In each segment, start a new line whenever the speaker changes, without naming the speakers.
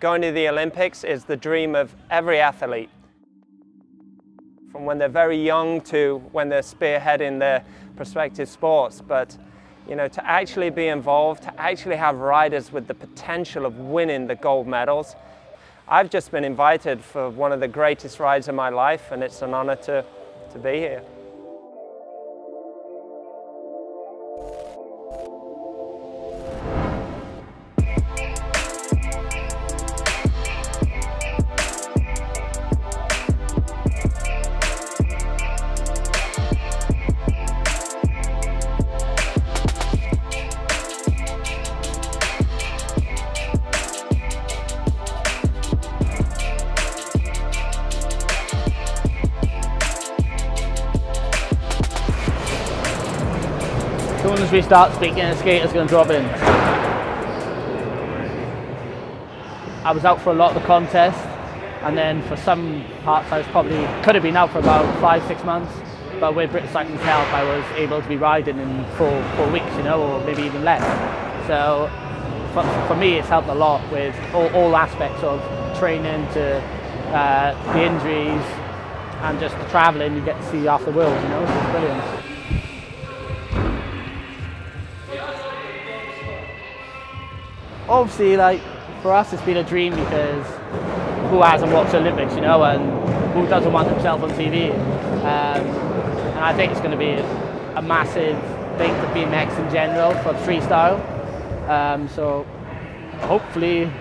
going to the Olympics is the dream of every athlete. From when they're very young to when they're spearheading their prospective sports. But you know, to actually be involved, to actually have riders with the potential of winning the gold medals. I've just been invited for one of the greatest rides of my life, and it's an honor to be here.
As soon as we start speaking, the skater's going to drop in. I was out for a lot of the contest, and then for some parts I could have been out for about 5-6 months, but with British Cycling's help I was able to be riding in 4 weeks, you know, or maybe even less. So for me it's helped a lot with all aspects of training to the injuries and just the travelling. You get to see half the world, you know, so it's brilliant. Obviously, like, for us it's been a dream, because who hasn't watched the Olympics, you know, and who doesn't want himself on TV? And I think it's going to be a massive thing for BMX in general, for freestyle. So hopefully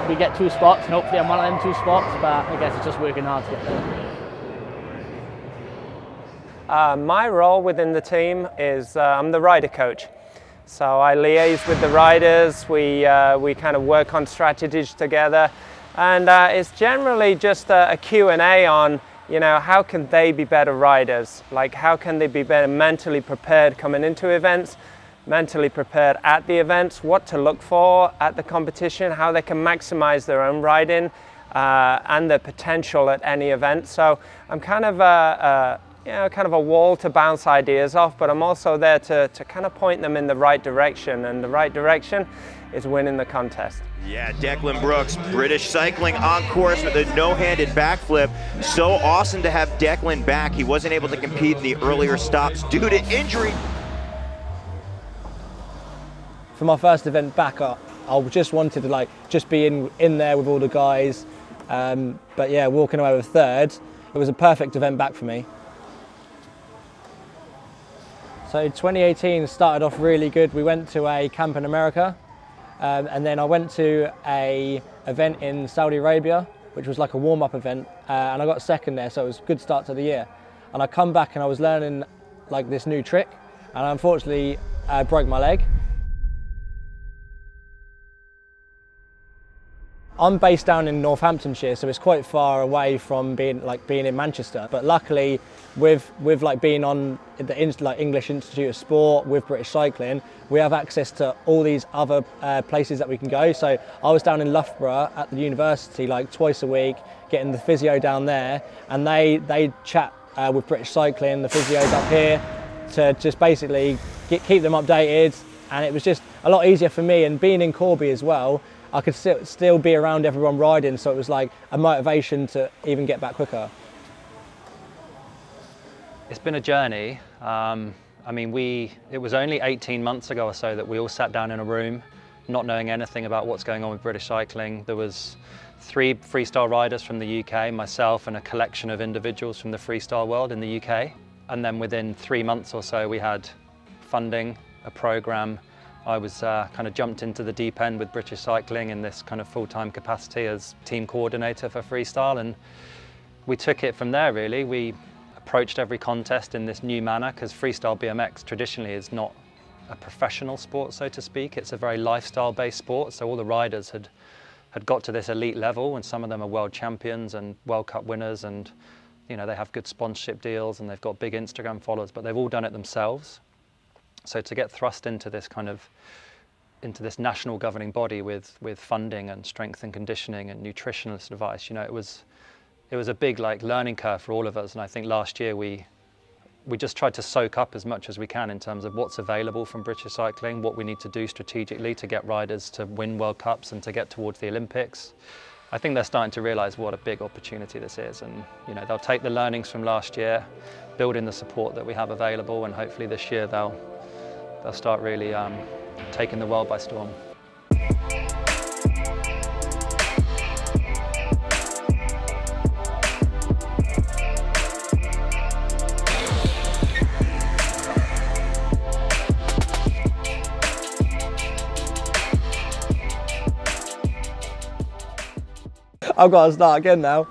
we get 2 spots, and hopefully I'm one of them 2 spots, but I guess it's just working hard to get there.
My role within the team is I'm the rider coach. So I liaise with the riders, we kind of work on strategies together, and it's generally just a Q&A on, you know, how can they be better riders? Like, how can they be better mentally prepared coming into events, mentally prepared at the events, what to look for at the competition, how they can maximize their own riding and their potential at any event. So I'm kind of a wall to bounce ideas off, but I'm also there to kind of point them in the right direction, and the right direction is winning the contest.
Yeah, Declan Brooks, British Cycling on course with a no-handed backflip. So awesome to have Declan back. He wasn't able to compete in the earlier stops due to injury.
For my first event back, I just wanted to just be in there with all the guys, but yeah, walking away with 3rd, it was a perfect event back for me. So 2018 started off really good. We went to a camp in America, and then I went to a event in Saudi Arabia, which was like a warm-up event, and I got 2nd there, so it was a good start to the year. And I come back and I was learning like this new trick, and I unfortunately broke my leg. I'm based down in Northamptonshire, so it's quite far away from being in Manchester. But luckily, with being on the English Institute of Sport with British Cycling, we have access to all these other places that we can go. So I was down in Loughborough at the university twice a week, getting the physio down there, and they chat with British Cycling, the physios up here, to just basically keep them updated. And it was just a lot easier for me, and being in Corby as well, I could still be around everyone riding, so it was like a motivation to even get back quicker.
It's been a journey. I mean, it was only 18 months ago or so that we all sat down in a room, not knowing anything about what's going on with British cycling. There was 3 freestyle riders from the UK, myself and a collection of individuals from the freestyle world in the UK. And then within 3 months or so, we had funding, a program. I was kind of jumped into the deep end with British Cycling in this kind of full-time capacity as team coordinator for freestyle, and we took it from there really. We approached every contest in this new manner, because freestyle BMX traditionally is not a professional sport, so to speak. It's a very lifestyle-based sport, so all the riders had got to this elite level, and some of them are world champions and World Cup winners, and you know, they have good sponsorship deals and they've got big Instagram followers, but they've all done it themselves. So to get thrust into this national governing body with funding and strength and conditioning and nutritionist advice, you know, it was a big learning curve for all of us. And I think last year we we just tried to soak up as much as we can in terms of what's available from British cycling, what we need to do strategically to get riders to win World Cups and to get towards the Olympics. I think they're starting to realise what a big opportunity this is, and they'll take the learnings from last year, build in the support that we have available, and hopefully this year they'll start really taking the world by storm.
I've got to start again now.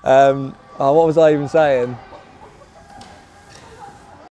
What was I even saying?